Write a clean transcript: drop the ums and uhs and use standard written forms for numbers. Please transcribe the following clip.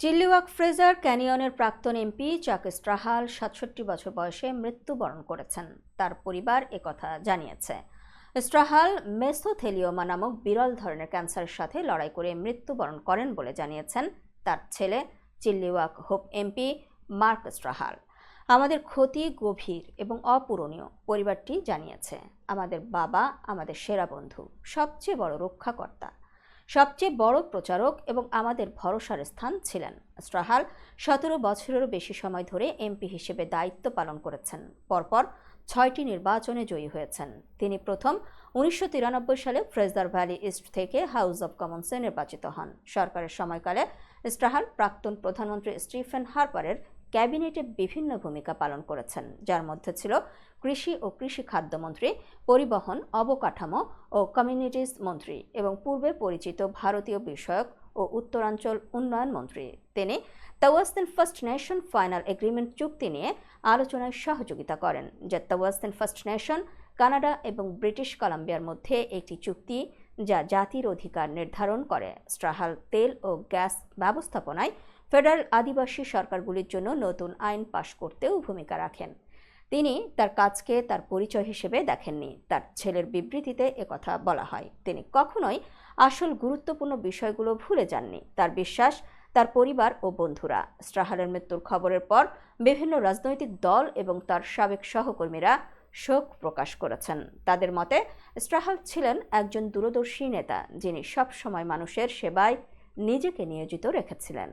চিল্লিওয়াক Fraser ক্যানিয়নের প্রাক্তন MP চাক স্ট্রাহাল ৬৭ বছর বয়সে মৃত্যুবরণ করেছেন। তার পরিবার একথা জানিয়েছে। স্ট্রাহাল মেসোথেলিওমা নামক বিরল ধরনের ক্যান্সারের সাথে লড়াই করে মৃত্যুবরণ করেন বলে জানিয়েছেন তার ছেলে চিল্লিওয়াক হোপ এমপি মার্ক স্ট্রাহাল। আমাদের ক্ষতি গভীর এবং অপূরণীয়, পরিবারটি জানিয়েছে। আমাদের বাবা আমাদের সেরা বন্ধু, সবচেয়ে বড় রক্ষাকর্তা, সবচেয়ে বড় প্রচারক এবং আমাদের ভরসার স্থান ছিলেন। স্ট্রাহাল ১৭ বছরেরও বেশি সময় ধরে এমপি হিসেবে দায়িত্ব পালন করেছেন। পরপর ৬টি নির্বাচনে জয়ী হয়েছেন। তিনি প্রথম ১৯৯৩ সালে ফ্রেজার ভ্যালি ইস্ট থেকে হাউস অব কমন্সে নির্বাচিত হন। সরকারের সময়কালে স্ট্রাহাল প্রাক্তন প্রধানমন্ত্রী স্টিফেন হার্পারের ক্যাবিনেটে বিভিন্ন ভূমিকা পালন করেছেন, যার মধ্যে ছিল কৃষি ও কৃষি খাদ্যমন্ত্রী, পরিবহন, অবকাঠামো ও কমিউনিটিস মন্ত্রী এবং পূর্বে পরিচিত ভারতীয় বিষয়ক ও উত্তরাঞ্চল উন্নয়ন মন্ত্রী। তিনি তাওয়াস্তেন ফার্স্ট নেশন ফাইনাল এগ্রিমেন্ট চুক্তি নিয়ে আলোচনায় সহযোগিতা করেন, যা তাওয়াস্তেন ফার্স্ট নেশন, কানাডা এবং ব্রিটিশ কলাম্বিয়ার মধ্যে একটি চুক্তি যা জাতির অধিকার নির্ধারণ করে। স্ট্রাহাল তেল ও গ্যাস ব্যবস্থাপনায় ফেডারেল আদিবাসী সরকারগুলির জন্য নতুন আইন পাশ করতেও ভূমিকা রাখেন। তিনি তার কাজকে তার পরিচয় হিসেবে দেখেননি। তার ছেলের বিবৃতিতে একথা বলা হয়। তিনি কখনোই আসল গুরুত্বপূর্ণ বিষয়গুলো ভুলে যাননি। তার বিশ্বাস, তার পরিবার ও বন্ধুরা। স্ট্রাহালের মৃত্যুর খবরের পর বিভিন্ন রাজনৈতিক দল এবং তার সাবেক সহকর্মীরা শোক প্রকাশ করেছেন। তাদের মতে স্ট্রাহাল ছিলেন একজন দূরদর্শী নেতা, যিনি সবসময় মানুষের সেবায় নিজেকে নিয়োজিত রেখেছিলেন।